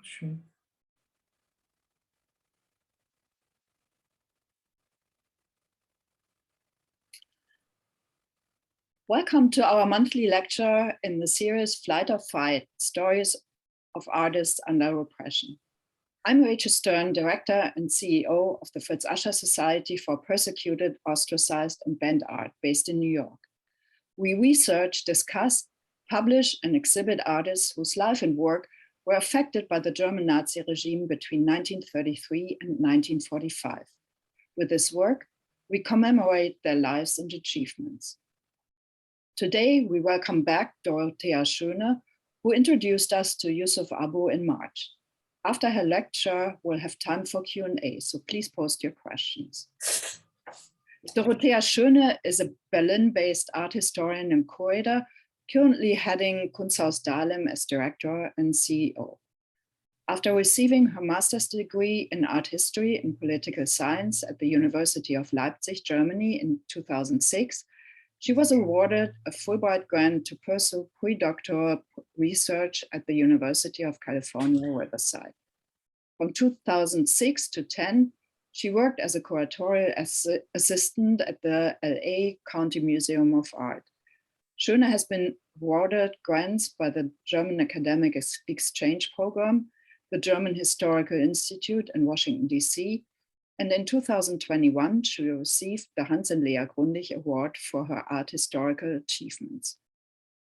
Sure. Welcome to our monthly lecture in the series Flight or Fight, Stories of Artists Under Repression. I'm Rachel Stern, Director and CEO of the Fritz Ascher Society for Persecuted, Ostracized and Banned Art based in New York. We research, discuss, publish and exhibit artists whose life and work were affected by the German Nazi regime between 1933 and 1945. With this work, we commemorate their lives and achievements. Today, we welcome back Dorothea Schöne, who introduced us to Yusuf Abu in March. After her lecture, we'll have time for Q&A, so please post your questions. Dorothea Schöne is a Berlin-based art historian and curator, currently heading Kunsthaus Dahlem as director and CEO. After receiving her master's degree in art history and political science at the University of Leipzig, Germany in 2006, she was awarded a Fulbright grant to pursue pre-doctoral research at the University of California, Riverside. From 2006 to 10, she worked as a curatorial assistant at the LA County Museum of Art. Schöne has been awarded grants by the German Academic Exchange Program, the German Historical Institute in Washington, DC, and in 2021, she received the Hans and Lea Grundig Award for her art historical achievements.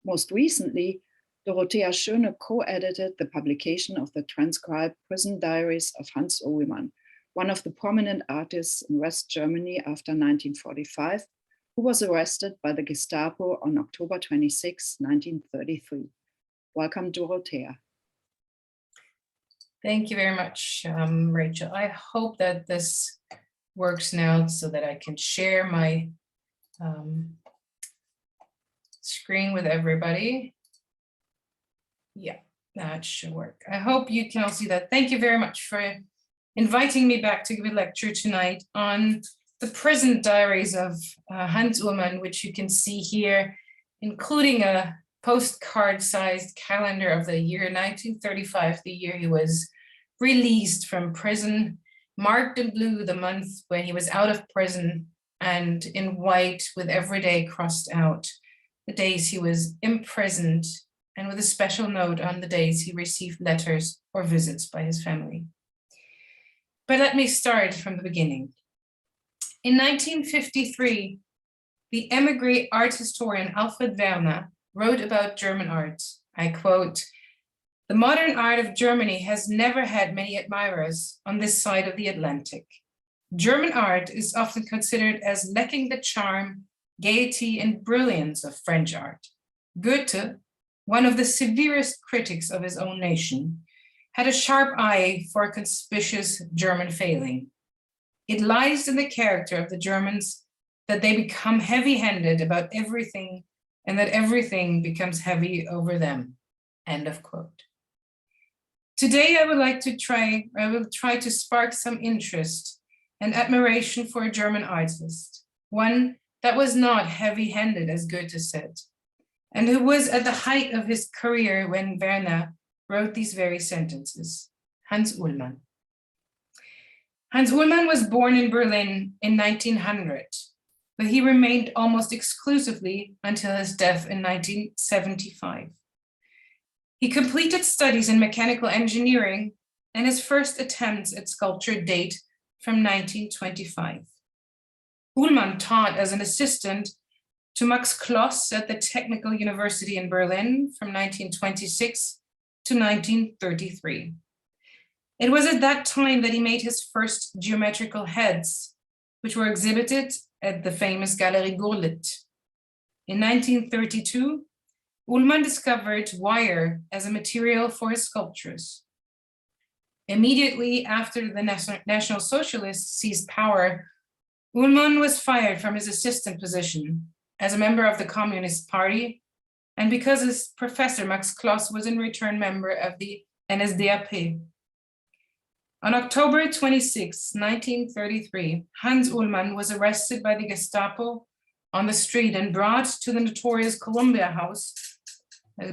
Most recently, Dorothea Schöne co-edited the publication of the transcribed prison diaries of Hans Uhlmann, one of the prominent artists in West Germany after 1945, who was arrested by the Gestapo on October 26, 1933. Welcome, Dorothea. Thank you very much, Rachel. I hope that this works now so that I can share my screen with everybody. Yeah, that should work. I hope you can all see that. Thank you very much for inviting me back to give a lecture tonight on the prison diaries of Hans Uhlmann, which you can see here, including a postcard-sized calendar of the year 1935, the year he was released from prison, marked in blue the month when he was out of prison, and in white with every day crossed out the days he was imprisoned, and with a special note on the days he received letters or visits by his family. But let me start from the beginning. In 1953, the émigré art historian Alfred Werner wrote about German art. I quote, "The modern art of Germany has never had many admirers on this side of the Atlantic. German art is often considered as lacking the charm, gaiety, and brilliance of French art. Goethe, one of the severest critics of his own nation, had a sharp eye for a conspicuous German failing. It lies in the character of the Germans that they become heavy-handed about everything and that everything becomes heavy over them." End of quote. Today, I will try to spark some interest and admiration for a German artist, one that was not heavy-handed, as Goethe said, and who was at the height of his career when Werner wrote these very sentences, Hans Uhlmann. Hans Uhlmann was born in Berlin in 1900, but he remained almost exclusively until his death in 1975. He completed studies in mechanical engineering, and his first attempts at sculpture date from 1925. Uhlmann taught as an assistant to Max Kloss at the Technical University in Berlin from 1926 to 1933. It was at that time that he made his first geometrical heads, which were exhibited at the famous Galerie Gurlitt. In 1932, Uhlmann discovered wire as a material for his sculptures. Immediately after the National Socialists seized power, Uhlmann was fired from his assistant position as a member of the Communist Party, and because his professor Max Kloss was in return member of the NSDAP. On October 26, 1933, Hans Uhlmann was arrested by the Gestapo on the street and brought to the notorious Columbia-Haus,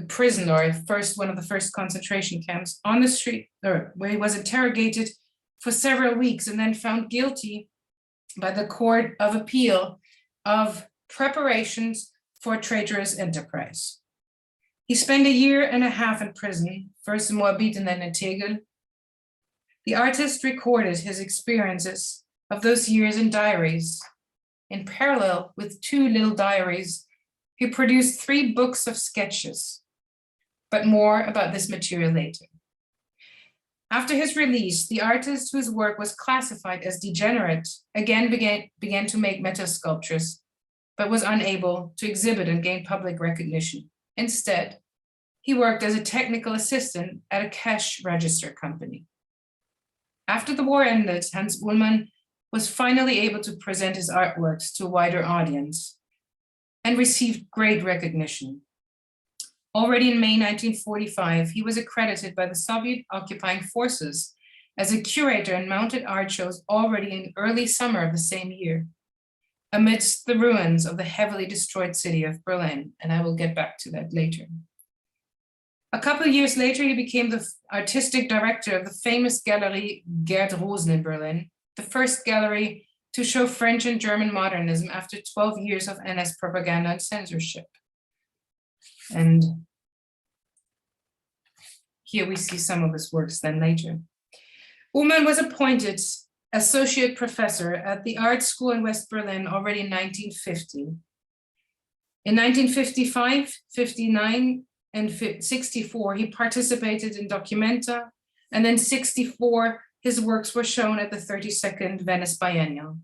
prison, or one of the first concentration camps, on the street, or where he was interrogated for several weeks and then found guilty by the Court of Appeal of preparations for traitorous enterprise. He spent a year and a half in prison, first in Moabit and then in Tegel. The artist recorded his experiences of those years in diaries. In parallel with 2 little diaries, he produced 3 books of sketches, but more about this material later. After his release, the artist whose work was classified as degenerate again began to make metal sculptures, but was unable to exhibit and gain public recognition. Instead, he worked as a technical assistant at a cash register company. After the war ended, Hans Uhlmann was finally able to present his artworks to a wider audience and received great recognition. Already in May 1945, he was accredited by the Soviet occupying forces as a curator in mounted art shows already in early summer of the same year, amidst the ruins of the heavily destroyed city of Berlin, and I will get back to that later. A couple of years later, he became the artistic director of the famous Galerie Gerd Rosen in Berlin, the first gallery to show French and German modernism after 12 years of NS propaganda and censorship. And here we see some of his works then later. Uhlmann was appointed associate professor at the art school in West Berlin already in 1950. In 1955, 59, and 64, he participated in Documenta, and then 64, his works were shown at the 32nd Venice Biennial.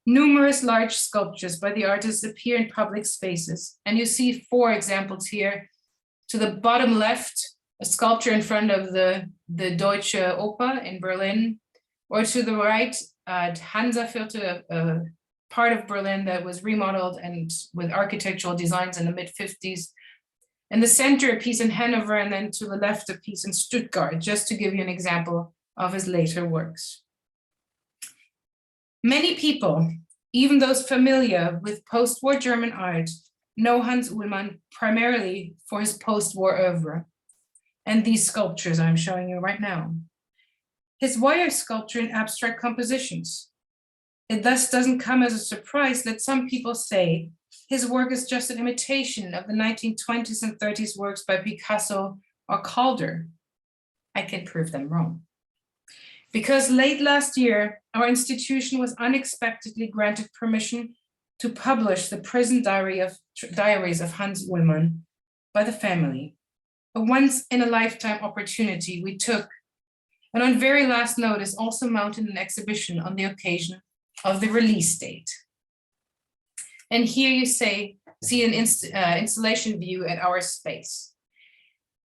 Numerous large sculptures by the artist appear in public spaces, and you see 4 examples here. To the bottom left, a sculpture in front of the Deutsche Oper in Berlin, or to the right at Hansaviertel, a part of Berlin that was remodeled and with architectural designs in the mid-50s. In the center, a piece in Hanover, and then to the left, a piece in Stuttgart, just to give you an example of his later works. Many people, even those familiar with post-war German art, know Hans Uhlmann primarily for his post-war oeuvre, and these sculptures I'm showing you right now. His wire sculpture and abstract compositions. It thus doesn't come as a surprise that some people say his work is just an imitation of the 1920s and 30s works by Picasso or Calder. I can prove them wrong. Because late last year, our institution was unexpectedly granted permission to publish the prison diaries of Hans Uhlmann by the family, a once-in-a-lifetime opportunity we took, and on very last notice also mounted an exhibition on the occasion of the release date. And here you see an installation view at our space.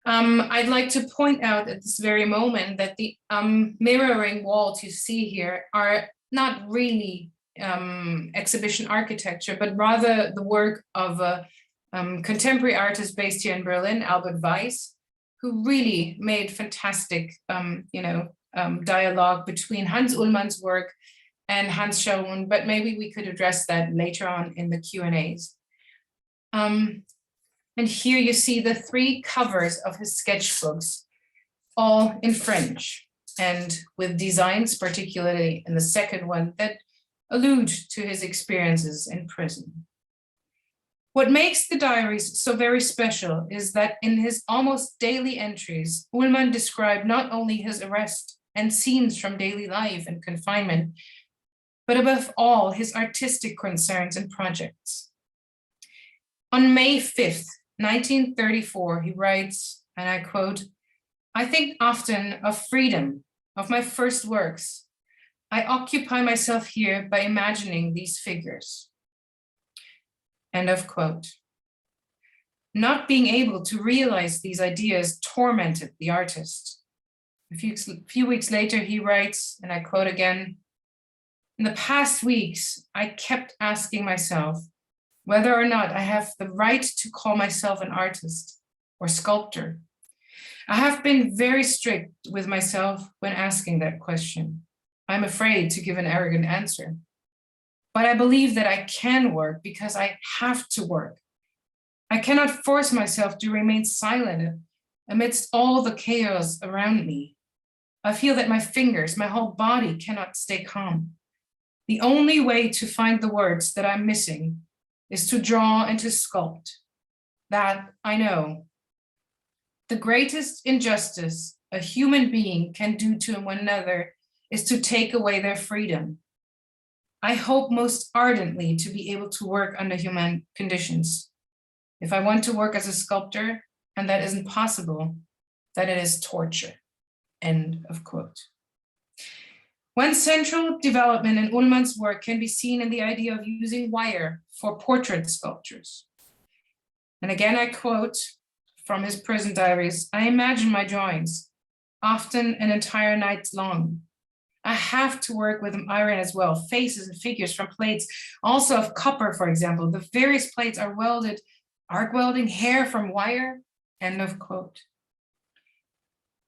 I'd like to point out at this very moment that the mirroring walls you see here are not really exhibition architecture, but rather the work of a contemporary artist based here in Berlin, Albert Weiss, who really made fantastic dialogue between Hans Uhlmann's work and Hans Uhlmann, but maybe we could address that later on in the Q&As. And here you see the 3 covers of his sketchbooks, all in French, and with designs, particularly in the second one, that allude to his experiences in prison. What makes the diaries so very special is that in his almost daily entries, Uhlmann described not only his arrest and scenes from daily life and confinement, but above all, his artistic concerns and projects. On May 5th, 1934, he writes, and I quote, "I think often of freedom, of my first works. I occupy myself here by imagining these figures." End of quote. Not being able to realize these ideas tormented the artist. A few weeks later, he writes, and I quote again, "In the past weeks, I kept asking myself whether or not I have the right to call myself an artist or sculptor. I have been very strict with myself when asking that question. I'm afraid to give an arrogant answer. But I believe that I can work because I have to work. I cannot force myself to remain silent amidst all the chaos around me. I feel that my fingers, my whole body cannot stay calm. The only way to find the words that I'm missing is to draw and to sculpt. That I know. The greatest injustice a human being can do to one another is to take away their freedom. I hope most ardently to be able to work under humane conditions. If I want to work as a sculptor and that isn't possible, then it is torture. End of quote. One central development in Uhlmann's work can be seen in the idea of using wire for portrait sculptures. And again, I quote from his prison diaries, I imagine my drawings, often an entire night long. I have to work with an iron as well, faces and figures from plates, also of copper, for example. The various plates are welded, arc welding, hair from wire, end of quote.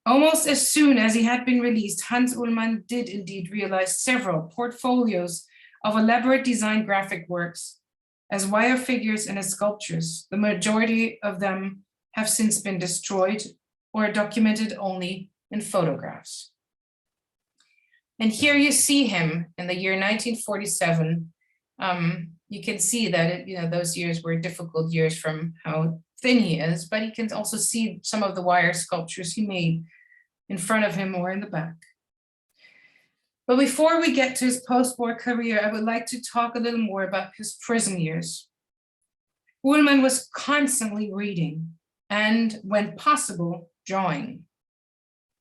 Almost as soon as he had been released, Hans Uhlmann did indeed realize several portfolios of elaborate design graphic works as wire figures and as sculptures. The majority of them have since been destroyed or documented only in photographs. And here you see him in the year 1947. You can see that those years were difficult years from how thin he is, but you can also see some of the wire sculptures he made in front of him or in the back. But before we get to his post-war career, I would like to talk a little more about his prison years. Uhlmann was constantly reading and, when possible, drawing,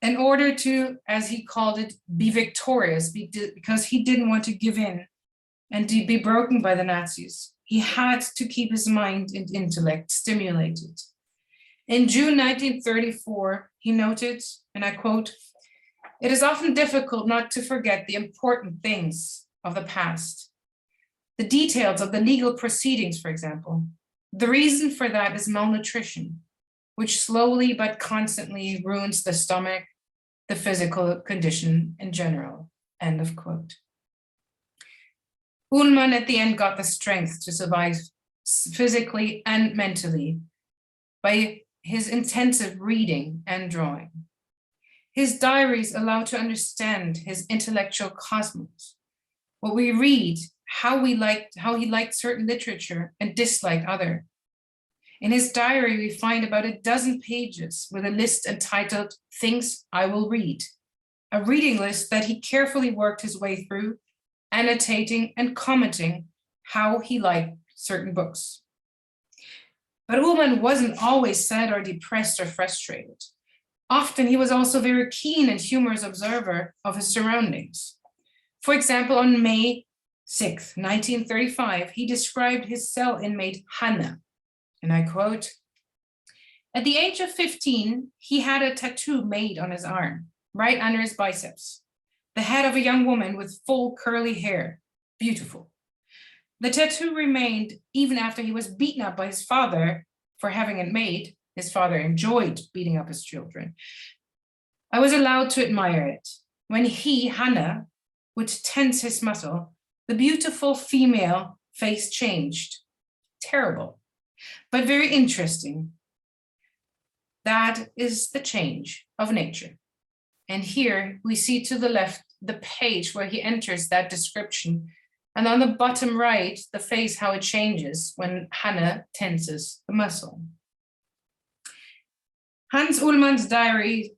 in order to, as he called it, be victorious, because he didn't want to give in and to be broken by the Nazis. He had to keep his mind and intellect stimulated. In June 1934, he noted, and I quote, "It is often difficult not to forget the important things of the past. The details of the legal proceedings, for example. The reason for that is malnutrition, which slowly but constantly ruins the stomach, the physical condition in general," end of quote. Uhlmann at the end got the strength to survive physically and mentally by his intensive reading and drawing. His diaries allow to understand his intellectual cosmos, what we read, how he liked certain literature and disliked other. In his diary, we find about a dozen pages with a list entitled Things I Will Read, a reading list that he carefully worked his way through, annotating and commenting how he liked certain books. But Uhlmann wasn't always sad or depressed or frustrated. Often he was also a very keen and humorous observer of his surroundings. For example, on May 6, 1935, he described his cell inmate Hanne, and I quote, "At the age of 15, he had a tattoo made on his arm, right under his biceps, the head of a young woman with full curly hair, beautiful. The tattoo remained even after he was beaten up by his father for having it made. His father enjoyed beating up his children. I was allowed to admire it. When he, Hanne, would tense his muscle, the beautiful female face changed. Terrible, but very interesting. That is the change of nature." And here we see to the left the page where he enters that description. And on the bottom right, the face, how it changes when Hanne tenses the muscle. Hans Uhlmann's diary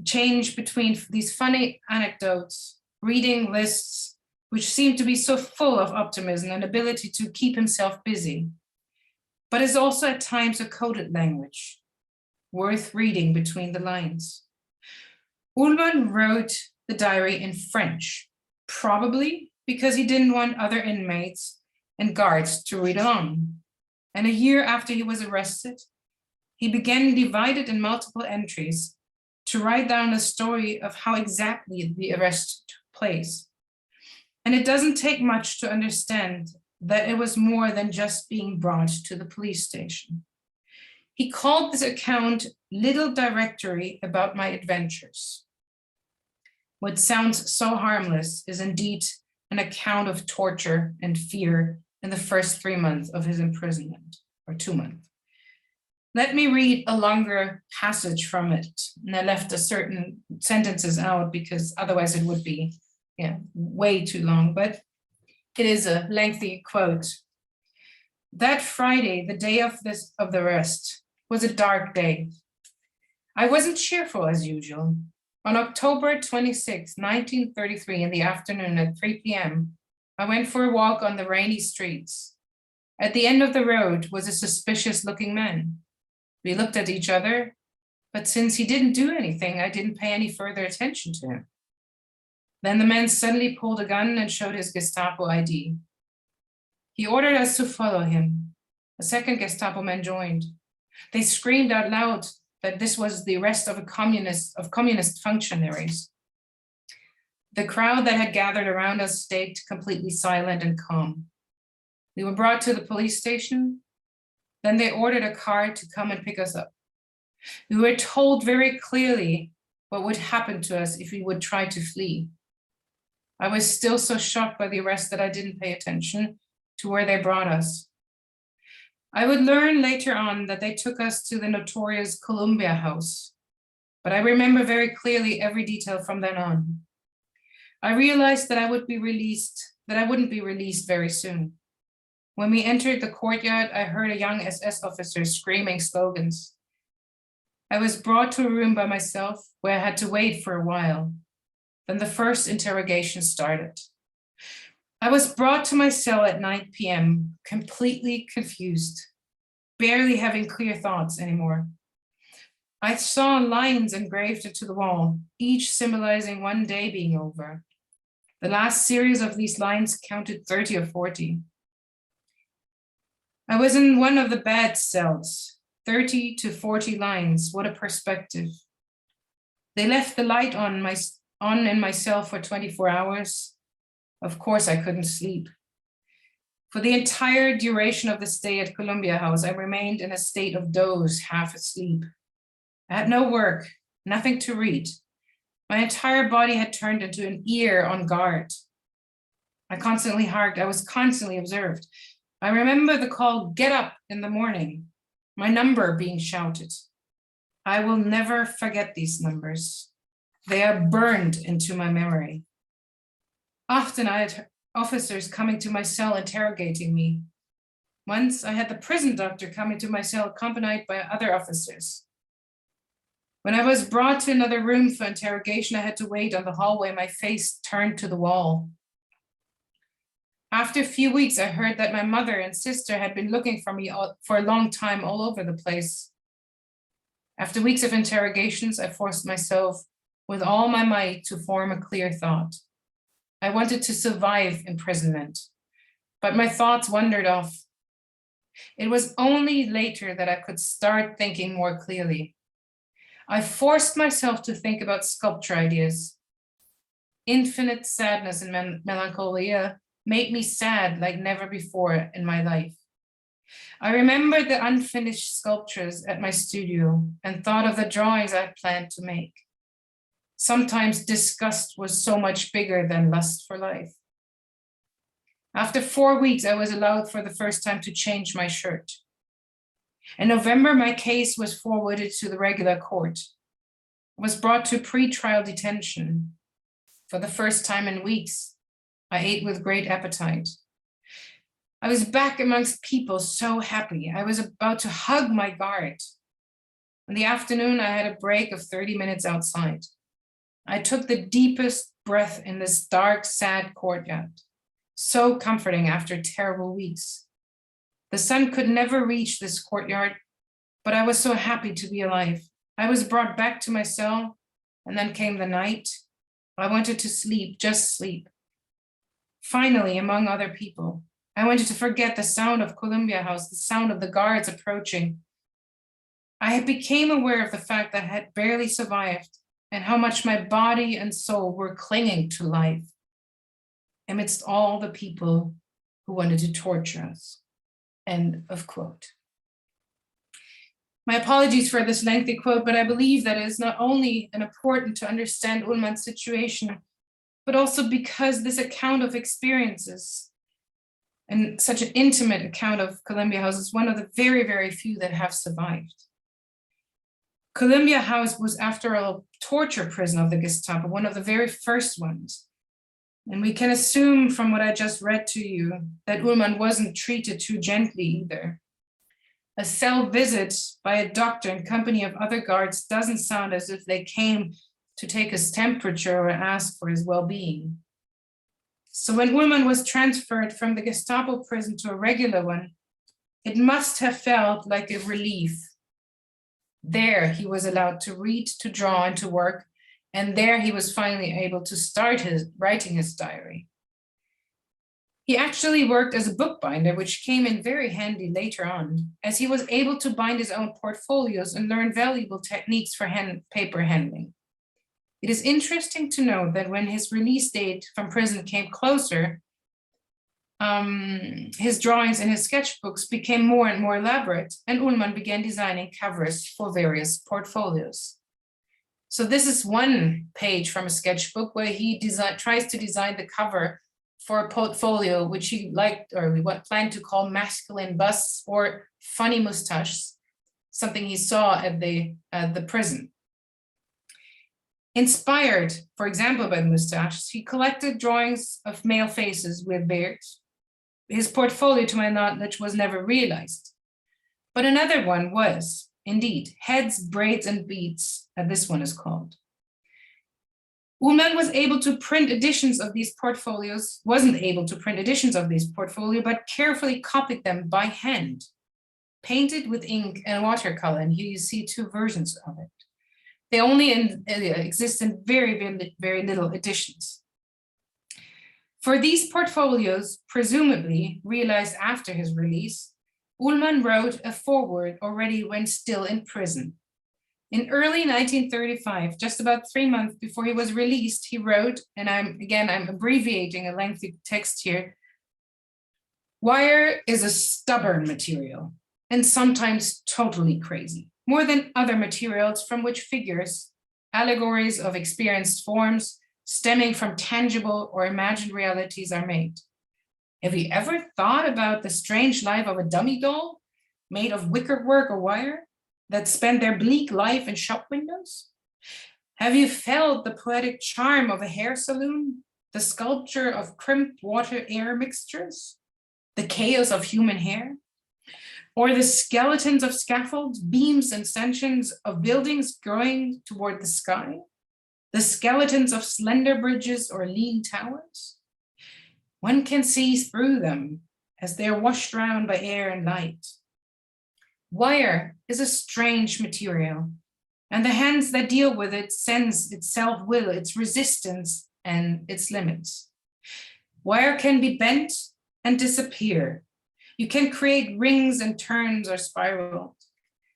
changed between these funny anecdotes, reading lists, which seem to be so full of optimism and ability to keep himself busy, but is also at times a coded language, worth reading between the lines. Uhlmann wrote the diary in French, probably because he didn't want other inmates and guards to read along. And a year after he was arrested, he began divided in multiple entries to write down a story of how exactly the arrest took place. And it doesn't take much to understand that it was more than just being brought to the police station. He called this account "Little Directory About My Adventures." What sounds so harmless is indeed an account of torture and fear in the first 3 months of his imprisonment, or 2 months. Let me read a longer passage from it. And I left a certain sentences out because otherwise it would be way too long, but it is a lengthy quote. That Friday, the day of the arrest, was a dark day. I wasn't cheerful as usual. On October 26, 1933, in the afternoon at 3 p.m., I went for a walk on the rainy streets. At the end of the road was a suspicious-looking man. We looked at each other, but since he didn't do anything, I didn't pay any further attention to him. Then the man suddenly pulled a gun and showed his Gestapo ID. He ordered us to follow him. A second Gestapo man joined. They screamed out loud that this was the arrest of communist functionaries. The crowd that had gathered around us stayed completely silent and calm. We were brought to the police station. Then they ordered a car to come and pick us up. We were told very clearly what would happen to us if we would try to flee. I was still so shocked by the arrest that I didn't pay attention to where they brought us. I would learn later on that they took us to the notorious Columbia-Haus, but I remember very clearly every detail from then on. I realized that I wouldn't be released very soon. When we entered the courtyard, I heard a young SS officer screaming slogans. I was brought to a room by myself where I had to wait for a while. Then the first interrogation started. I was brought to my cell at 9 p.m., completely confused, barely having clear thoughts anymore. I saw lines engraved into the wall, each symbolizing one day being over. The last series of these lines counted 30 or 40. I was in one of the bad cells, 30 to 40 lines, what a perspective. They left the light on in my cell for 24 hours. Of course, I couldn't sleep. For the entire duration of the stay at Columbia-Haus, I remained in a state of doze, half asleep. I had no work, nothing to read. My entire body had turned into an ear on guard. I was constantly observed. I remember the call, "Get up," in the morning, my number being shouted. I will never forget these numbers. They are burned into my memory. Often I had officers coming to my cell interrogating me. Once I had the prison doctor coming to my cell accompanied by other officers. When I was brought to another room for interrogation, I had to wait on the hallway, my face turned to the wall. After a few weeks, I heard that my mother and sister had been looking for me for a long time all over the place. After weeks of interrogations, I forced myself with all my might to form a clear thought. I wanted to survive imprisonment, but my thoughts wandered off. It was only later that I could start thinking more clearly. I forced myself to think about sculpture ideas. Infinite sadness and melancholia made me sad like never before in my life. I remembered the unfinished sculptures at my studio and thought of the drawings I planned to make. Sometimes disgust was so much bigger than lust for life. After 4 weeks, I was allowed for the first time to change my shirt. In November, my case was forwarded to the regular court. I was brought to pre-trial detention. For the first time in weeks, I ate with great appetite. I was back amongst people, so happy. I was about to hug my guard. In the afternoon, I had a break of 30 minutes outside. I took the deepest breath in this dark, sad courtyard. So comforting after terrible weeks. The sun could never reach this courtyard, but I was so happy to be alive. I was brought back to my cell, and then came the night. I wanted to sleep, just sleep. Finally, among other people, I wanted to forget the sound of Columbia-Haus, the sound of the guards approaching. I became aware of the fact that I had barely survived and how much my body and soul were clinging to life amidst all the people who wanted to torture us. End of quote. My apologies for this lengthy quote, but I believe that it is not only important to understand Uhlmann's situation, but also because this account of experiences and such an intimate account of Columbia-Haus is one of the very, very few that have survived. Columbia-Haus was, after all, a torture prison of the Gestapo, one of the very first ones. And we can assume from what I just read to you that Uhlmann wasn't treated too gently either. A cell visit by a doctor in company of other guards doesn't sound as if they came to take his temperature or ask for his well-being. So when Uhlmann was transferred from the Gestapo prison to a regular one, it must have felt like a relief. There he was allowed to read, to draw, and to work, and there he was finally able to start writing his diary. He actually worked as a bookbinder, which came in very handy later on, as he was able to bind his own portfolios and learn valuable techniques for paper handling. It is interesting to note that when his release date from prison came closer, his drawings and his sketchbooks became more and more elaborate, and Uhlmann began designing covers for various portfolios. So this is one page from a sketchbook where he tries to design the cover for a portfolio which he liked, or we planned to call masculine busts or funny mustaches, something he saw at the prison. Inspired, for example, by the mustaches, he collected drawings of male faces with beards. His portfolio, to my knowledge, was never realized. But another one was, indeed, Heads, Braids, and Beads, as this one is called. Uhlmann was able to print editions of these portfolios, wasn't able to print editions of these portfolio, but carefully copied them by hand, painted with ink and watercolor. And here you see two versions of it. They only exist in very, very little editions. For these portfolios, presumably realized after his release, Uhlmann wrote a foreword already when still in prison. In early 1935, just about 3 months before he was released, he wrote, and I'm abbreviating a lengthy text here, "Wire is a stubborn material and sometimes totally crazy, more than other materials from which figures, allegories of experienced forms, stemming from tangible or imagined realities are made. Have you ever thought about the strange life of a dummy doll made of wickerwork or wire that spend their bleak life in shop windows? Have you felt the poetic charm of a hair salon, the sculpture of crimped water-air mixtures, the chaos of human hair, or the skeletons of scaffolds, beams, and stanchions of buildings growing toward the sky, the skeletons of slender bridges or lean towers? One can see through them as they are washed around by air and light. Wire is a strange material, and the hands that deal with it sense its self-will, its resistance, and its limits. Wire can be bent and disappear. You can create rings and turns or spirals.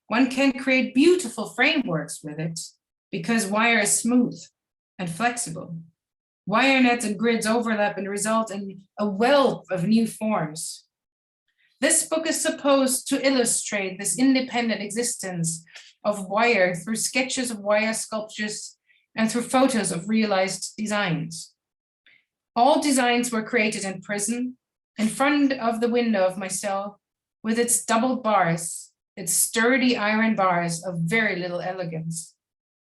One can create beautiful frameworks with it because wire is smooth and flexible. Wire nets and grids overlap and result in a wealth of new forms. This book is supposed to illustrate this independent existence of wire through sketches of wire sculptures and through photos of realized designs. All designs were created in prison, in front of the window of my cell, with its doubled bars, its sturdy iron bars of very little elegance.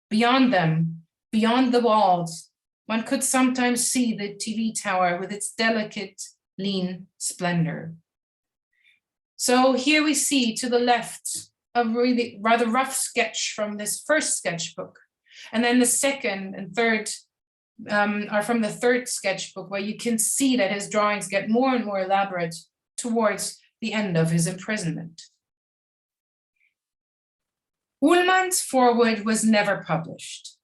Beyond them, beyond the walls, one could sometimes see the TV tower with its delicate, lean splendor. So here we see to the left a really rather rough sketch from this first sketchbook. And then the second and third are from the third sketchbook, where you can see that his drawings get more and more elaborate towards the end of his imprisonment. Uhlmann's foreword was never published.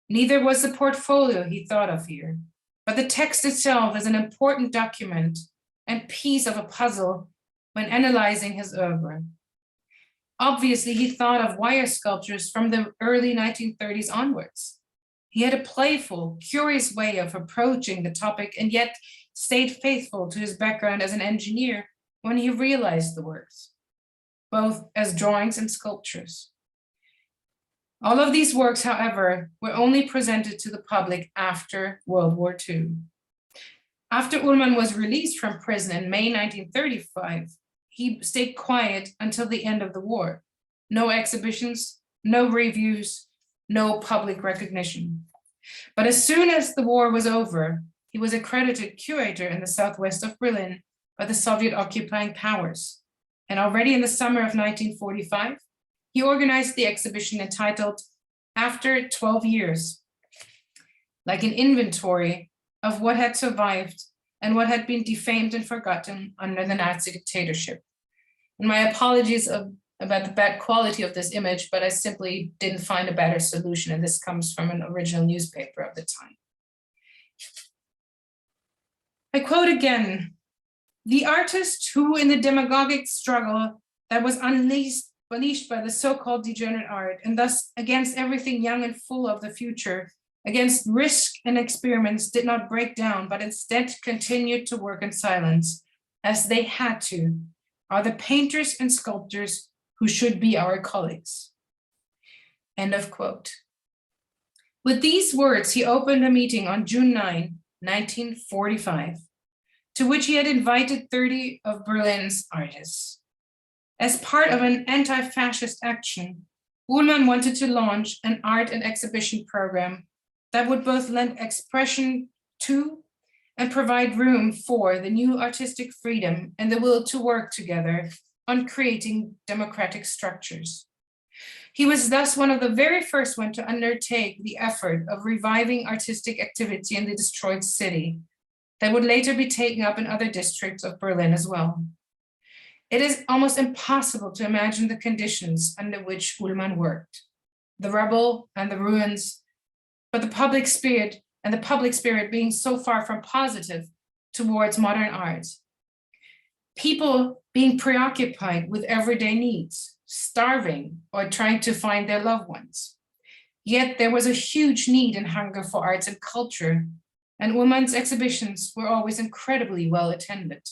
Neither was the portfolio he thought of here, but the text itself is an important document and piece of a puzzle when analyzing his oeuvre. Obviously, he thought of wire sculptures from the early 1930s onwards. He had a playful, curious way of approaching the topic and yet stayed faithful to his background as an engineer when he realized the works, both as drawings and sculptures. All of these works, however, were only presented to the public after World War II. After Uhlmann was released from prison in May 1935, he stayed quiet until the end of the war. No exhibitions, no reviews, no public recognition. But as soon as the war was over, he was accredited curator in the southwest of Berlin by the Soviet occupying powers. And already in the summer of 1945, he organized the exhibition entitled After 12 Years, like an inventory of what had survived and what had been defamed and forgotten under the Nazi dictatorship. And my apologies about the bad quality of this image, but I simply didn't find a better solution, and this comes from an original newspaper of the time. I quote again, "The artist who in the demagogic struggle that was unleashed by the so-called degenerate art, and thus against everything young and full of the future, against risk and experiments, did not break down, but instead continued to work in silence, as they had to, are the painters and sculptors who should be our colleagues." End of quote. With these words, he opened a meeting on June 9, 1945, to which he had invited 30 of Berlin's artists. As part of an anti-fascist action, Uhlmann wanted to launch an art and exhibition program that would both lend expression to and provide room for the new artistic freedom and the will to work together on creating democratic structures. He was thus one of the very first one to undertake the effort of reviving artistic activity in the destroyed city that would later be taken up in other districts of Berlin as well. It is almost impossible to imagine the conditions under which Uhlmann worked, the rubble and the ruins, but the public spirit being so far from positive towards modern art. People being preoccupied with everyday needs, starving or trying to find their loved ones. Yet there was a huge need and hunger for arts and culture, and Uhlmann's exhibitions were always incredibly well attended.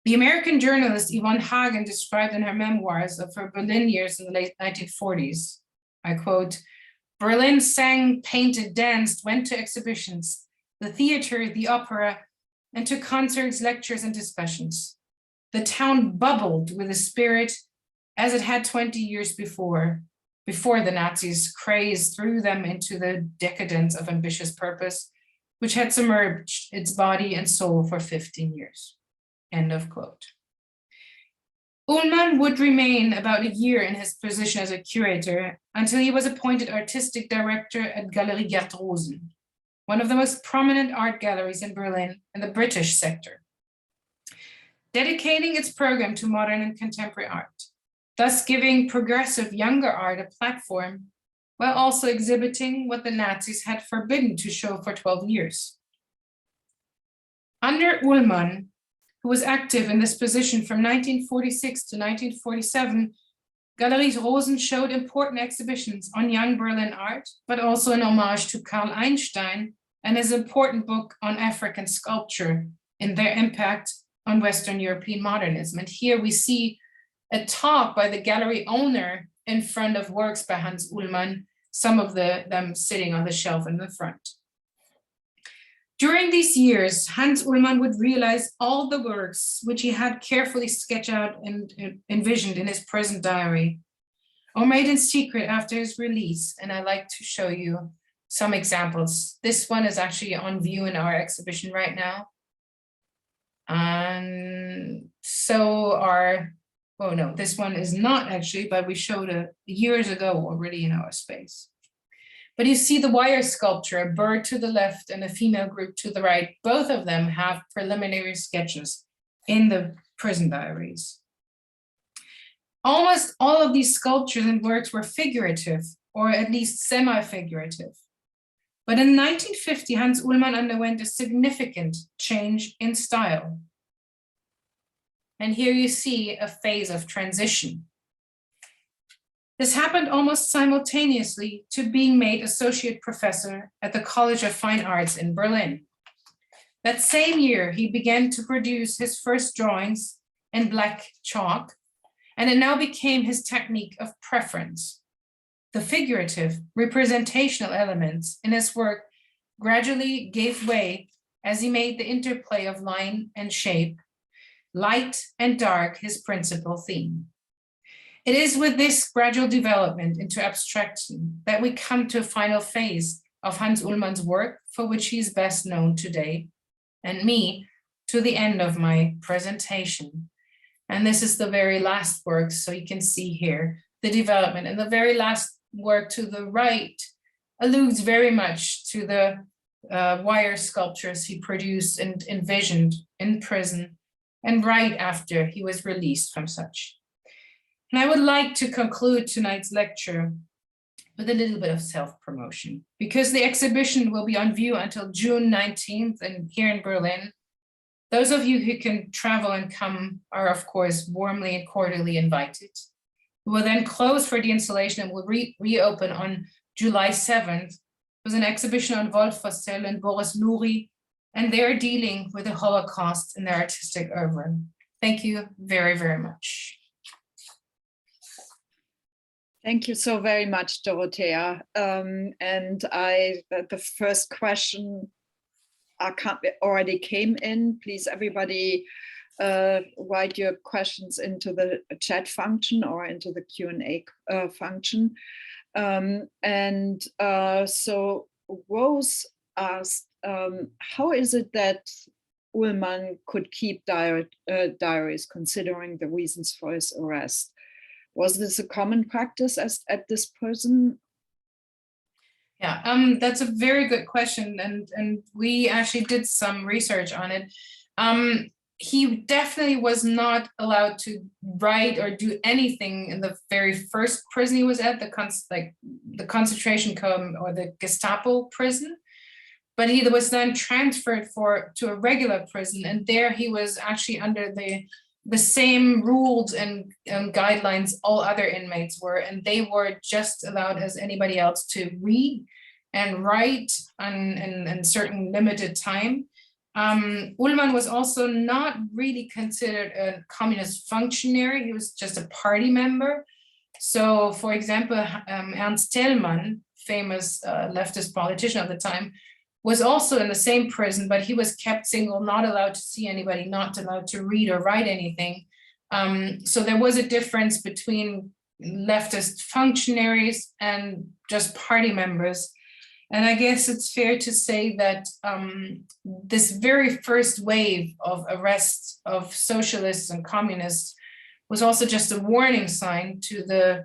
The American journalist Yvonne Hagen described in her memoirs of her Berlin years in the late 1940s, I quote, "Berlin sang, painted, danced, went to exhibitions, the theater, the opera, and to concerts, lectures, and discussions. The town bubbled with a spirit as it had 20 years before the Nazis' craze threw them into the decadence of ambitious purpose, which had submerged its body and soul for 15 years. End of quote. Uhlmann would remain about a year in his position as a curator until he was appointed artistic director at Galerie Gerd Rosen, one of the most prominent art galleries in Berlin in the British sector, dedicating its program to modern and contemporary art, thus giving progressive younger art a platform while also exhibiting what the Nazis had forbidden to show for 12 years. Under Uhlmann, who was active in this position from 1946 to 1947, Galerie Rosen showed important exhibitions on young Berlin art, but also an homage to Karl Einstein and his important book on African sculpture and their impact on Western European modernism. And here we see a talk by the gallery owner in front of works by Hans Uhlmann, some of them sitting on the shelf in the front. During these years, Hans Uhlmann would realize all the works which he had carefully sketched out and envisioned in his prison diary, or made in secret after his release. And I'd like to show you some examples. This one is actually on view in our exhibition right now. And so oh no, this one is not actually, but we showed it years ago already in our space. But you see the wire sculpture, a bird to the left and a female group to the right. Both of them have preliminary sketches in the prison diaries. Almost all of these sculptures and works were figurative, or at least semi-figurative. But in 1950, Hans Uhlmann underwent a significant change in style. And here you see a phase of transition. This happened almost simultaneously to being made associate professor at the College of Fine Arts in Berlin. That same year, he began to produce his first drawings in black chalk, and it now became his technique of preference. The figurative, representational elements in his work gradually gave way as he made the interplay of line and shape, light and dark, his principal theme. It is with this gradual development into abstraction that we come to a final phase of Hans Uhlmann's work, for which he is best known today, and me, to the end of my presentation. And this is the very last work, so you can see here the development. And the very last work to the right alludes very much to the wire sculptures he produced and envisioned in prison and right after he was released from such. And I would like to conclude tonight's lecture with a little bit of self-promotion, because the exhibition will be on view until June 19th and here in Berlin. Those of you who can travel and come are, of course, warmly and cordially invited. We will then close for the installation and will reopen on July 7th with an exhibition on Wolf Fossel and Boris Loury, and they are dealing with the Holocaust in their artistic oeuvre. Thank you very, very much. Thank you so very much, Dorothea. The first question already came in. Please, everybody, write your questions into the chat function or into the Q&A function. So Rose asked, how is it that Uhlmann could keep diaries considering the reasons for his arrest? Was this a common practice at this prison? Yeah, that's a very good question, and we actually did some research on it. He definitely was not allowed to write or do anything in the very first prison he was at, the concentration camp or the Gestapo prison. But he was then transferred to a regular prison, and there he was actually under the same rules and guidelines all other inmates were, and they were just allowed as anybody else to read and write in certain limited time. Uhlmann was also not really considered a communist functionary. He was just a party member. So, for example, Hans Uhlmann, famous leftist politician at the time, was also in the same prison, but he was kept single, not allowed to see anybody, not allowed to read or write anything. So there was a difference between leftist functionaries and just party members. And I guess it's fair to say that this very first wave of arrests of socialists and communists was also just a warning sign to the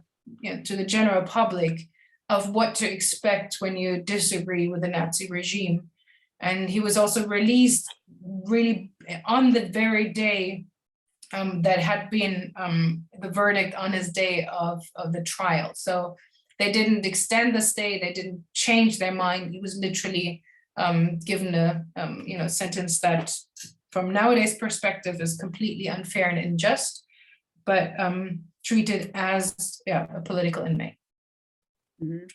general public of what to expect when you disagree with the Nazi regime. And he was also released really on the very day that had been the verdict on his day of the trial. So they didn't extend the stay, they didn't change their mind. He was literally given a sentence that from nowadays perspective is completely unfair and unjust, but treated as a political inmate. Mm-hmm.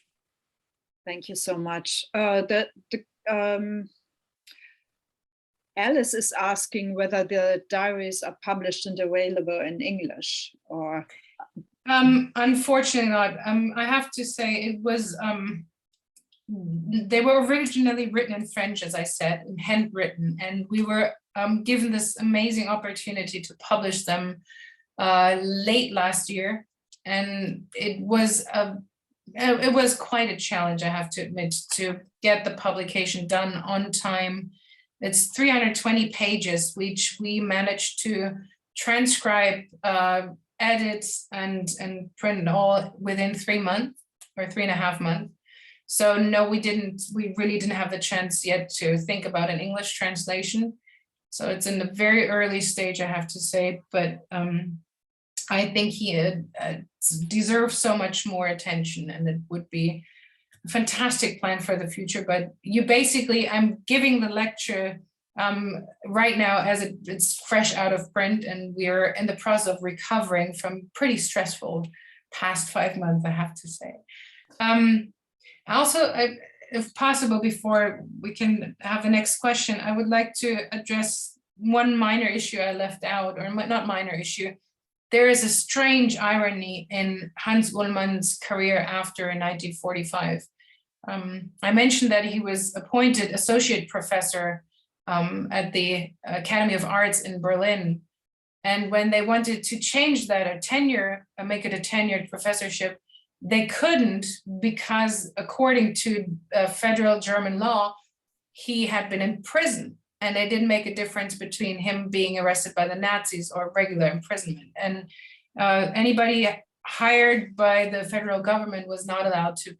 Thank you so much. Alice is asking whether the diaries are published and available in English or. Unfortunately not. I have to say it was, they were originally written in French, as I said, and handwritten, and we were given this amazing opportunity to publish them late last year, and it was quite a challenge, I have to admit, to get the publication done on time. It's 320 pages, which we managed to transcribe, edit, and print all within 3 months or 3.5 months. So no, we really didn't have the chance yet to think about an English translation. So it's in the very early stage, I have to say, but I think he deserves so much more attention, and it would be a fantastic plan for the future. But I'm giving the lecture right now as it's fresh out of print, and we're in the process of recovering from pretty stressful past 5 months, I have to say. Also, if possible, before we can have the next question, I would like to address one minor issue I left out, or not minor issue. There is a strange irony in Hans Uhlmann's career after 1945. I mentioned that he was appointed associate professor at the Academy of Arts in Berlin. And when they wanted to change that, a tenure, make it a tenured professorship, they couldn't, because according to federal German law, he had been in prison, and they didn't make a difference between him being arrested by the Nazis or regular imprisonment. And anybody hired by the federal government was not allowed to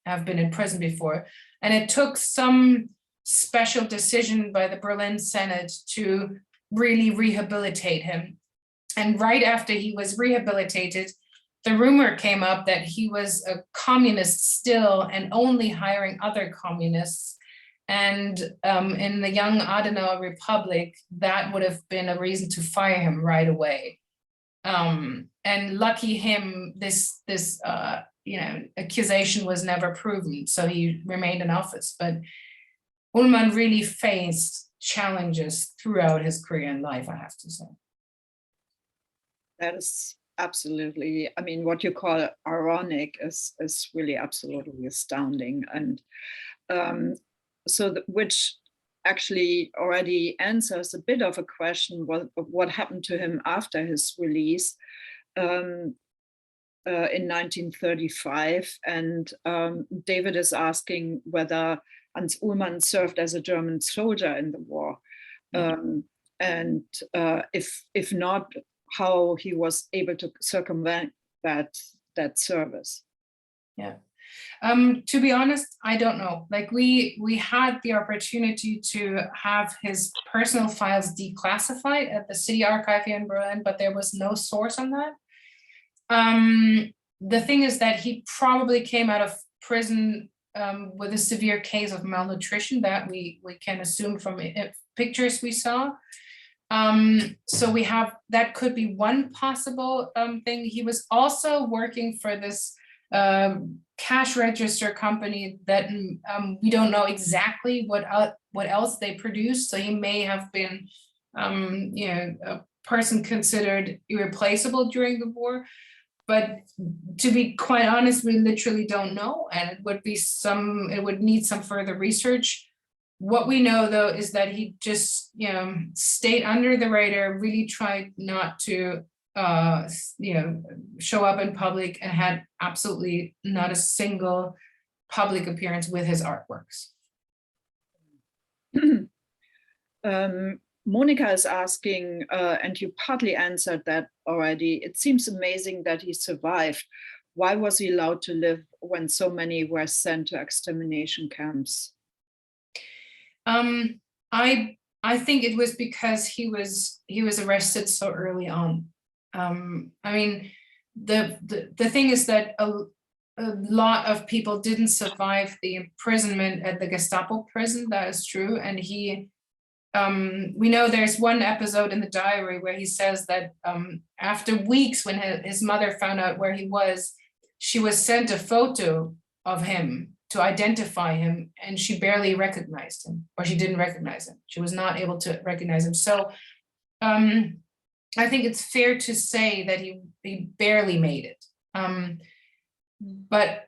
have been in prison before. And it took some special decision by the Berlin Senate to really rehabilitate him. And right after he was rehabilitated, the rumor came up that he was a communist still and only hiring other communists. And in the young Adenauer Republic, that would have been a reason to fire him right away. And lucky him, this accusation was never proven, so he remained in office. But Uhlmann really faced challenges throughout his career and life, I have to say. That is absolutely, I mean, what you call ironic is really absolutely astounding. And which actually already answers a bit of a question what happened to him after his release in 1935. And David is asking whether Hans Uhlmann served as a German soldier in the war. And if not, how he was able to circumvent that service. Yeah. To be honest, I don't know. Like we had the opportunity to have his personal files declassified at the City Archive here in Berlin, but there was no source on that. The thing is that he probably came out of prison with a severe case of malnutrition that we can assume from pictures we saw. So we have, that could be one possible thing. He was also working for this cash register company that we don't know exactly what else they produced. So he may have been, a person considered irreplaceable during the war. But to be quite honest, we literally don't know, and it would need some further research. What we know, though, is that he just, stayed under the radar, really tried not to, show up in public, and had absolutely not a single public appearance with his artworks. Monica is asking, and you partly answered that already. It seems amazing that he survived. Why was he allowed to live when so many were sent to extermination camps? I think it was because he was arrested so early on. I mean, the thing is that a lot of people didn't survive the imprisonment at the Gestapo prison. That is true, and we know there's one episode in the diary where he says that after weeks, when his mother found out where he was, she was sent a photo of him to identify him, and she barely recognized him, or she didn't recognize him. She was not able to recognize him. So I think it's fair to say that he barely made it. But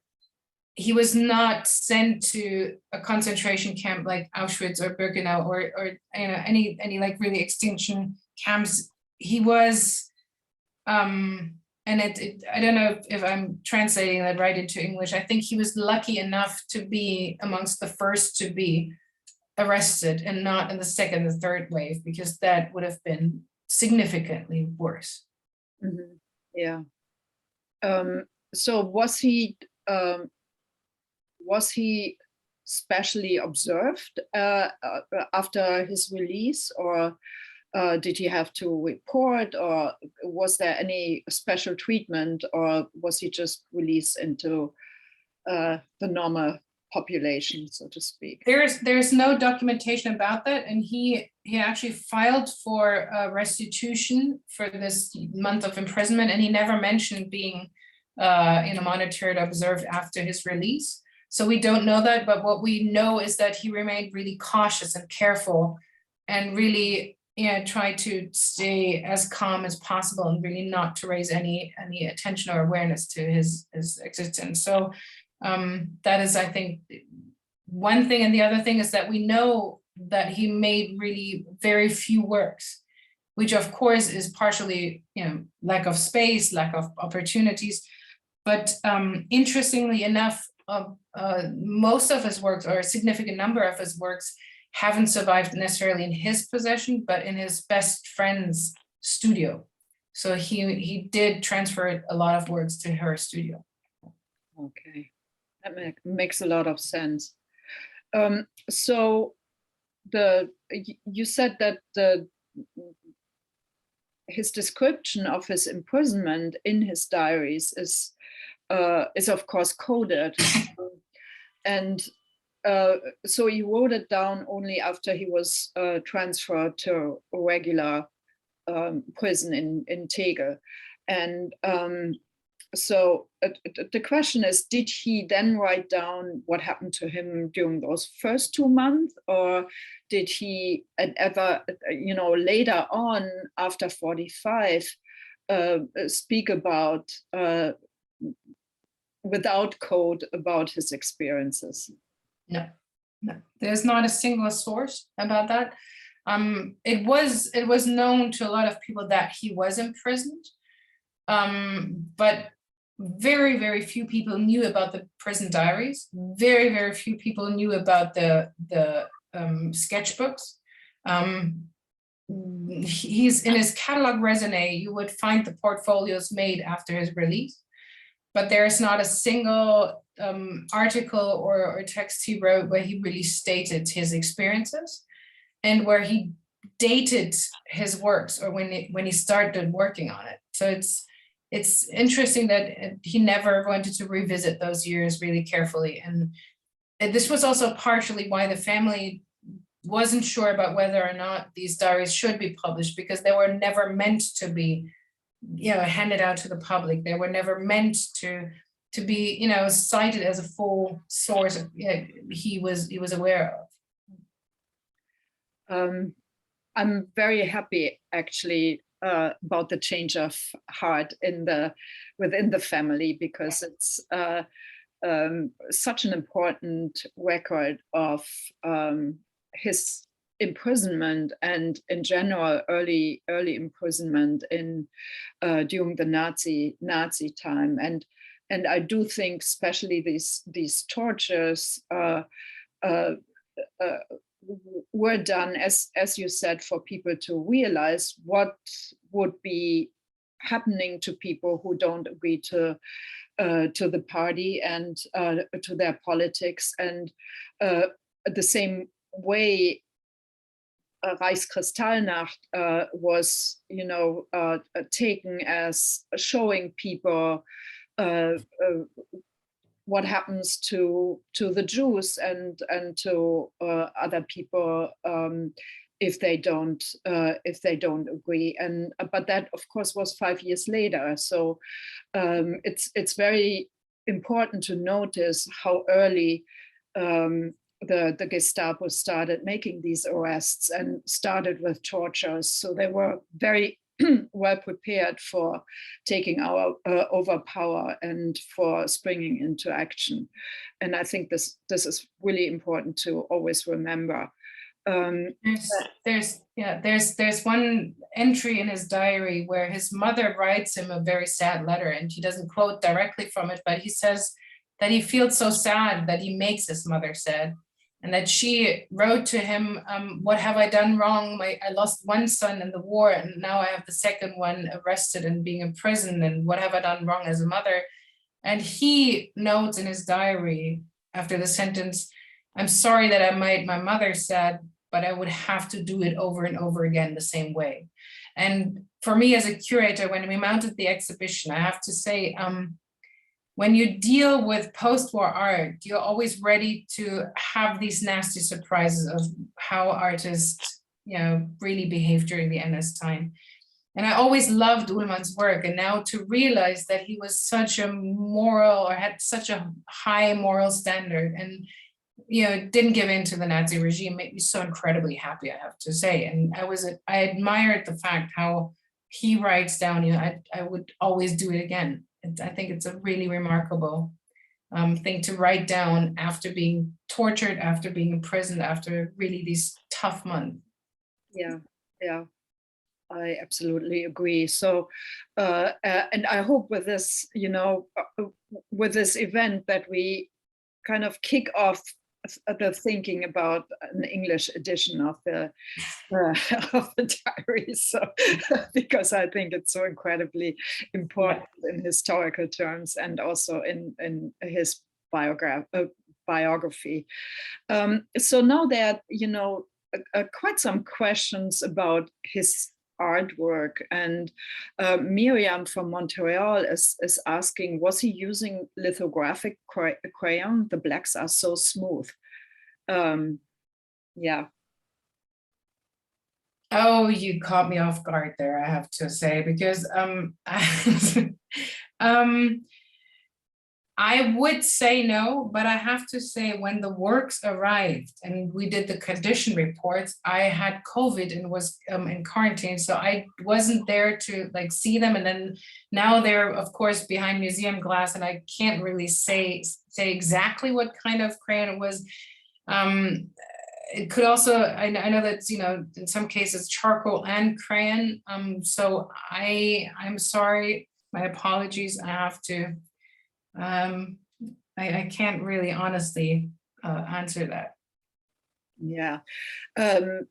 he was not sent to a concentration camp like Auschwitz or Birkenau or any like really extinction camps. He was, and I don't know if I'm translating that right into English. I think he was lucky enough to be amongst the first to be arrested and not in the second or third wave, because that would have been significantly worse. Mm-hmm. Yeah. So was he specially observed after his release, or did he have to report, or was there any special treatment, or was he just released into the normal population, so to speak? There's no documentation about that, and he actually filed for restitution for this month of imprisonment, and he never mentioned being monitored, observed after his release. So we don't know that, but what we know is that he remained really cautious and careful, and really tried to stay as calm as possible, and really not to raise any attention or awareness to his existence. So that is, I think, one thing. And the other thing is that we know that he made really very few works, which of course is partially, lack of space, lack of opportunities. But interestingly enough, most of his works, or a significant number of his works, haven't survived necessarily in his possession, but in his best friend's studio. So he did transfer a lot of works to her studio. Okay, that makes a lot of sense. So you said that his description of his imprisonment in his diaries is of course coded, and so he wrote it down only after he was transferred to a regular prison in Tegel. And so the question is, did he then write down what happened to him during those first 2 months, or did he ever, later on after 45, speak about, without code, about his experiences? No, there's not a single source about that. It was known to a lot of people that he was imprisoned, but very, very few people knew about the prison diaries. Very, very few people knew about the sketchbooks. He's in his catalog raisonné, you would find the portfolios made after his release, but there's not a single article or text he wrote where he really stated his experiences and where he dated his works, or when he started working on it. So it's interesting that he never wanted to revisit those years really carefully. And this was also partially why the family wasn't sure about whether or not these diaries should be published, because they were never meant to be, handed out to the public. They were never meant to be, cited as a full source he was aware of. I'm very happy, actually, about the change of heart within the family, because it's such an important record of his imprisonment, and in general early imprisonment during the Nazi time, and I do think especially these tortures were done, as you said, for people to realize what would be happening to people who don't agree to the party and to their politics. And the same way Reichskristallnacht was, taken as showing people what happens to the Jews and to other people if they don't agree. And but that, of course, was 5 years later. So it's very important to notice how early the Gestapo started making these arrests and started with tortures. So they were very well prepared for taking over power and for springing into action. And I think this is really important to always remember. There's one entry in his diary where his mother writes him a very sad letter, and he doesn't quote directly from it, but he says that he feels so sad that he makes his mother sad. And that she wrote to him, what have I done wrong? I lost one son in the war, and now I have the second one arrested and being in prison, and what have I done wrong as a mother? And he notes in his diary after the sentence, I'm sorry that I made my mother sad, but I would have to do it over and over again the same way. And for me as a curator, when we mounted the exhibition, I have to say, when you deal with post-war art, you're always ready to have these nasty surprises of how artists, really behaved during the NS time. And I always loved Uhlmann's work, and now to realize that he was such a moral, or had such a high moral standard, and didn't give in to the Nazi regime, made me so incredibly happy, I have to say. And I admired the fact how he writes down, I would always do it again. I think it's a really remarkable thing to write down after being tortured, after being imprisoned, after really these tough month. Yeah, yeah, I absolutely agree. So, and I hope with this, with this event that we kind of kick off the thinking about an English edition of the of the diaries. So, because I think it's so incredibly important in historical terms and also in his biography. So now that quite some questions about his artwork, and Miriam from Montreal is asking, was he using lithographic crayon? The blacks are so smooth. Yeah. Oh, you caught me off guard there, I have to say, because I would say no, but I have to say when the works arrived and we did the condition reports, I had COVID and was in quarantine, so I wasn't there to like see them. And then now they're of course behind museum glass, and I can't really say exactly what kind of crayon it was. It could also, I know that, in some cases charcoal and crayon. So I'm sorry, my apologies. I have to. I can't really honestly answer that. Yeah. The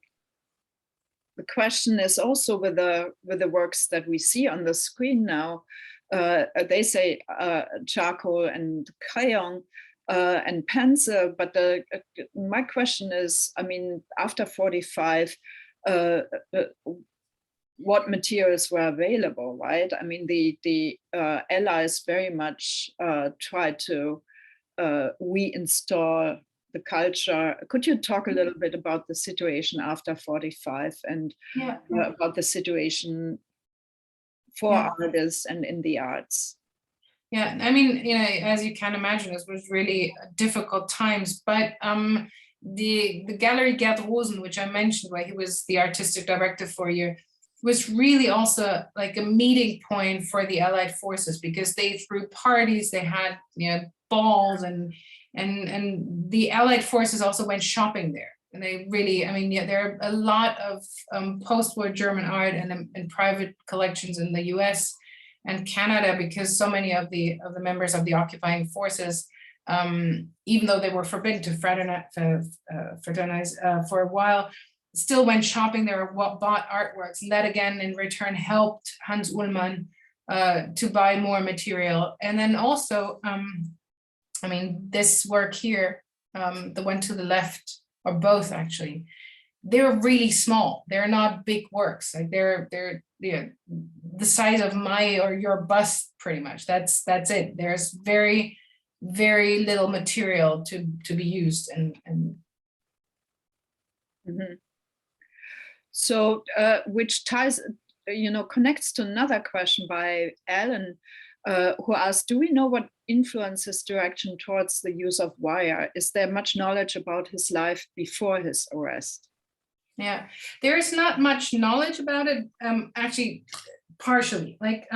question is also with the works that we see on the screen now. They say charcoal and crayon and pencil, but my question is, I mean, after 45, what materials were available, right? I mean, the Allies very much tried to reinstall the culture. Could you talk a little bit about the situation after 45 and about the situation for artists and in the arts? Yeah, I mean, as you can imagine, this was really difficult times, but the Galerie Gerd Rosen, which I mentioned, where he was the artistic director for a year, was really also like a meeting point for the Allied forces, because they threw parties, they had balls, and the Allied forces also went shopping there. And they really, I mean, there are a lot of post-war German art and private collections in the US and Canada, because so many of the members of the occupying forces, even though they were forbidden to fraternize for a while, still went shopping there, bought artworks, and that again in return helped Hans Uhlmann to buy more material. And then also, I mean, this work here, the one to the left, or both actually, they're really small. They're not big works. Like they're the size of my or your bust, pretty much. That's it. There's very, very little material to be used, and mm-hmm. So, which ties, connects to another question by Alan, who asked, do we know what influenced his direction towards the use of wire? Is there much knowledge about his life before his arrest? Yeah, there is not much knowledge about it, actually, partially. Like,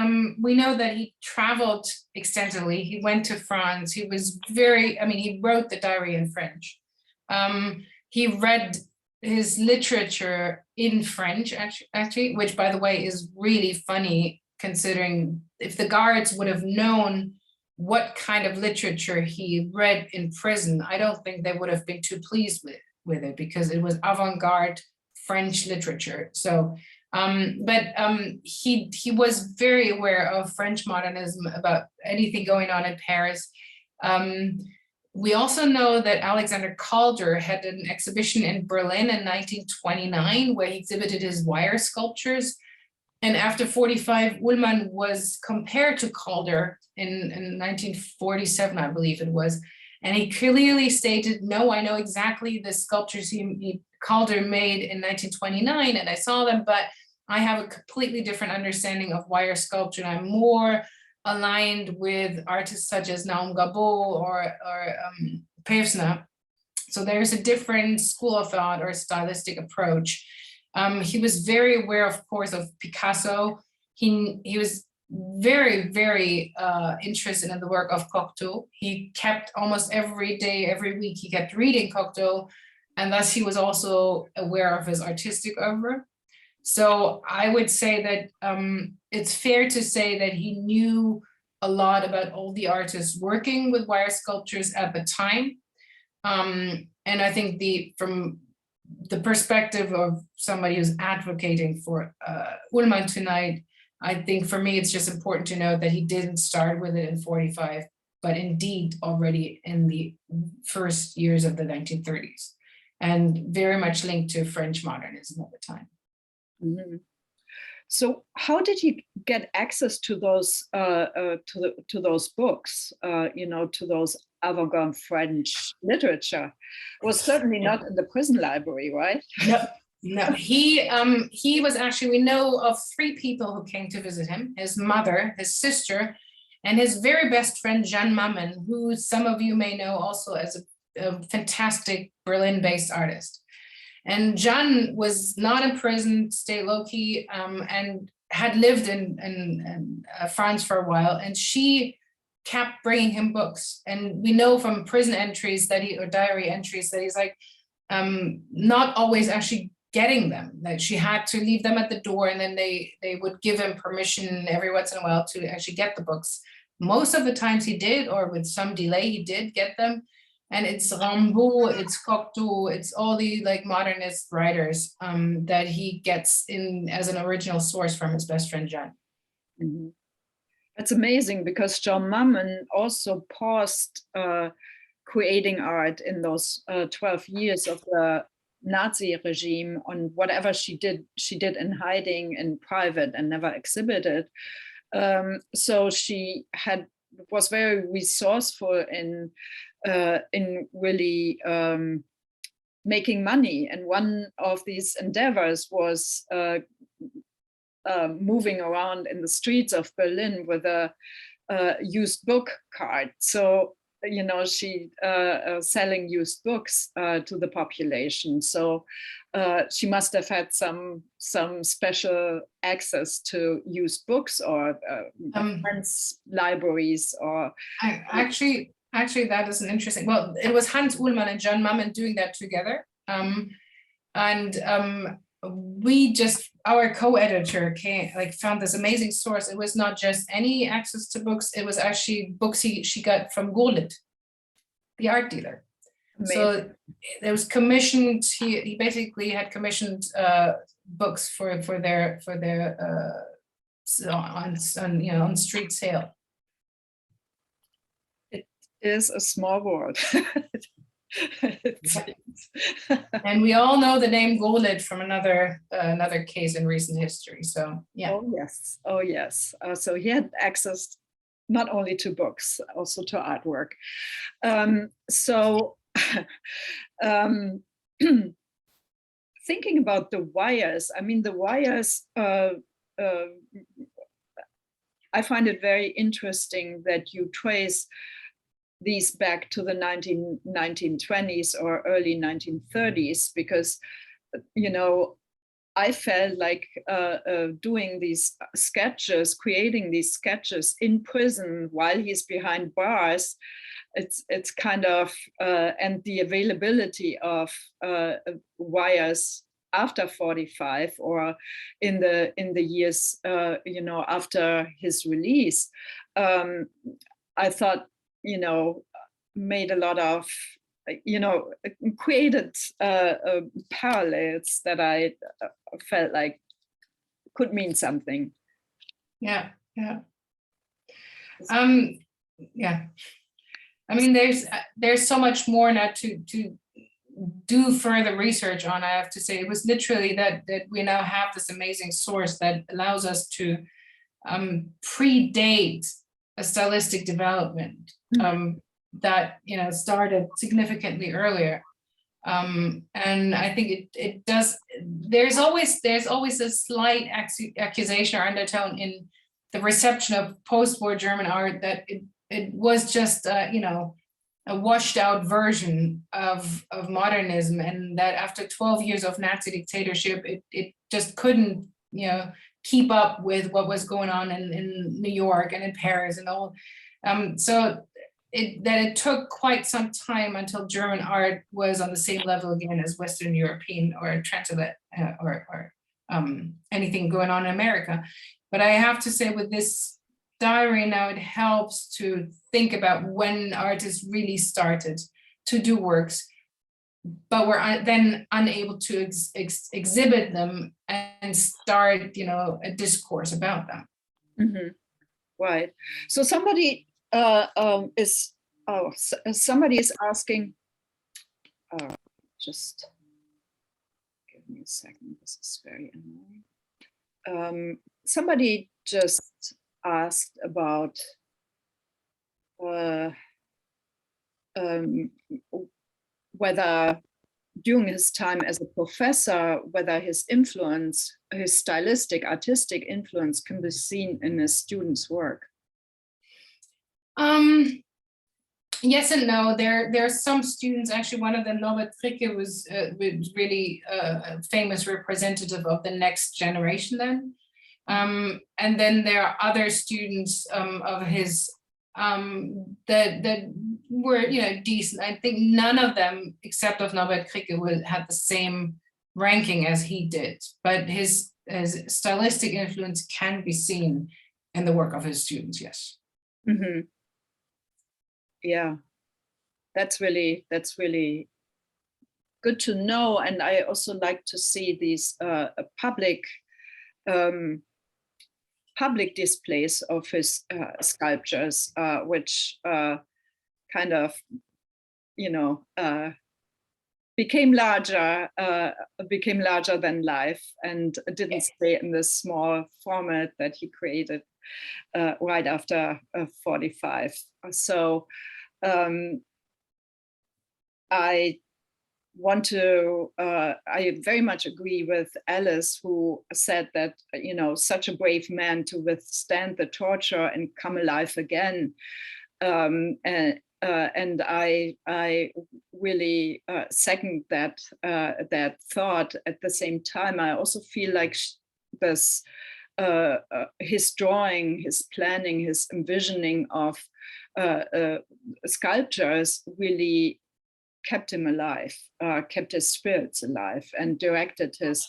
we know that he traveled extensively. He went to France. He was he wrote the diary in French. He read his literature in French, actually, which, by the way, is really funny, considering if the guards would have known what kind of literature he read in prison, I don't think they would have been too pleased with it, because it was avant-garde French literature. So, he was very aware of French modernism, about anything going on in Paris. We also know that Alexander Calder had an exhibition in Berlin in 1929 where he exhibited his wire sculptures. And after 45, Uhlmann was compared to Calder in 1947, I believe it was. And he clearly stated, no, I know exactly the sculptures Calder made in 1929, and I saw them, but I have a completely different understanding of wire sculpture. And I'm more aligned with artists such as Naum Gabo or Pevsner. So there's a different school of thought or stylistic approach. He was very aware, of course, of Picasso. He was very, very interested in the work of Cocteau. He kept almost every day, every week, he kept reading Cocteau. and thus he was also aware of his artistic oeuvre. So I would say that it's fair to say that he knew a lot about all the artists working with wire sculptures at the time. And I think from the perspective of somebody who's advocating for Uhlmann tonight, I think for me, it's just important to note that he didn't start with it in 45, but indeed already in the first years of the 1930s, and very much linked to French modernism at the time. Mm-hmm. So how did you get access to those to those books? To those avant-garde French literature? It was certainly not in the prison library, right? No. He was actually, we know of 3 people who came to visit him: his mother, his sister, and his very best friend Jeanne Mammen, who some of you may know also as a fantastic Berlin-based artist. And Jeanne was not in prison, stayed low-key, and had lived in France for a while, and she kept bringing him books. And we know from prison entries that or diary entries that he's like not always actually getting them. Like she had to leave them at the door, and then they would give him permission every once in a while to actually get the books. Most of the times he did, or with some delay, he did get them. And it's Rimbaud, it's Cocteau, it's all the like modernist writers that he gets in as an original source from his best friend Jeanne. Mm-hmm. That's amazing, because Jeanne Mammen also paused creating art in those 12 years of the Nazi regime on whatever she did in hiding in private and never exhibited. So she was very resourceful in really making money. And one of these endeavors was moving around in the streets of Berlin with a used book cart. So, she selling used books to the population. So she must have had some special access to used books or friends' libriries or. Actually, that is an interesting. Well, it was Hans Uhlmann and Jeanne Mammen doing that together, our co-editor found this amazing source. It was not just any access to books; it was actually books she got from welded, the art dealer. Amazing. So it was commissioned. He basically had commissioned books for their on street sale. Is a small world. And we all know the name welded from another case in recent history. So yeah. Oh yes. So he had access not only to books, also to artwork. Thinking about the wires, the wires. I find it very interesting that you trace these back to the 1920s or early 1930s, because, I felt like doing these sketches, creating these sketches in prison while he's behind bars, it's kind of, and the availability of wires after 45 or in the years, after his release, I thought, made a lot of, created parallels that I felt like could mean something. Yeah. There's so much more now to do further research on. I have to say, it was literally that we now have this amazing source that allows us to predate a stylistic development that started significantly earlier, and I think it does. There's always a slight accusation or undertone in the reception of post-war German art that it was just a washed out version of modernism, and that after 12 years of Nazi dictatorship, it just couldn't keep up with what was going on in New York and in Paris and all. So it took quite some time until German art was on the same level again as Western European or or anything going on in America. But I have to say, with this diary now, it helps to think about when artists really started to do works, but were then unable to exhibit them and start, a discourse about them. Mm-hmm. Right. So somebody somebody is asking. Just give me a second. This is very annoying. Somebody just asked about whether during his time as a professor, whether his influence, his stylistic, artistic influence can be seen in his students' work. Yes and no. There are some students, actually one of them, Norbert Fricke, was really a famous representative of the next generation then. And then there are other students of his that were, decent. I think none of them, except of Norbert Fricke, had the same ranking as he did, but his stylistic influence can be seen in the work of his students, yes. Mm-hmm. Yeah, that's really good to know. And I also like to see these public displays of his sculptures, which kind of, became larger than life and didn't stay in this small format that he created right after 45. So I very much agree with Alice, who said that, such a brave man to withstand the torture and come alive again. And I really second that thought. At the same time, I also feel like this his drawing, his planning, his envisioning of sculptures really kept him alive, kept his spirits alive, and directed his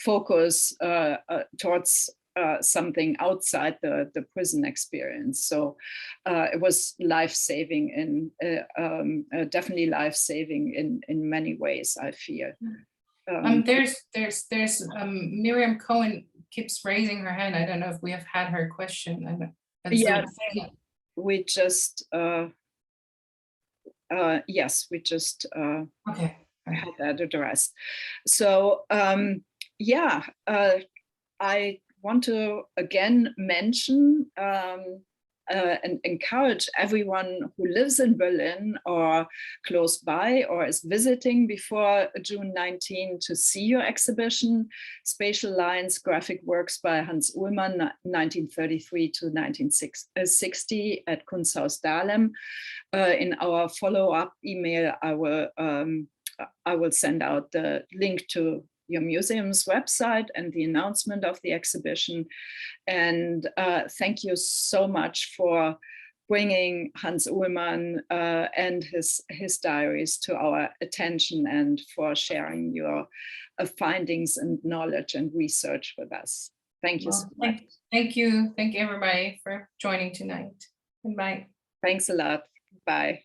focus towards something outside the prison experience. So it was life-saving, definitely life-saving in many ways, I feel. There's Miriam Cohen keeps raising her hand. I don't know if we have had her question. Yeah, we just yes, we just okay. had that addressed. So yeah, I want to again mention and encourage everyone who lives in Berlin or close by or is visiting before June 19 to see your exhibition, Spatial Lines, Graphic Works by Hans Uhlmann, 1933 to 1960 at Kunsthaus Dahlem. In our follow-up email, I will send out the link to your museum's website and the announcement of the exhibition. And thank you so much for bringing Hans Uhlmann and his diaries to our attention and for sharing your findings and knowledge and research with us. Thank you so much. Thank you everybody for joining tonight. Goodbye. Thanks a lot. Bye.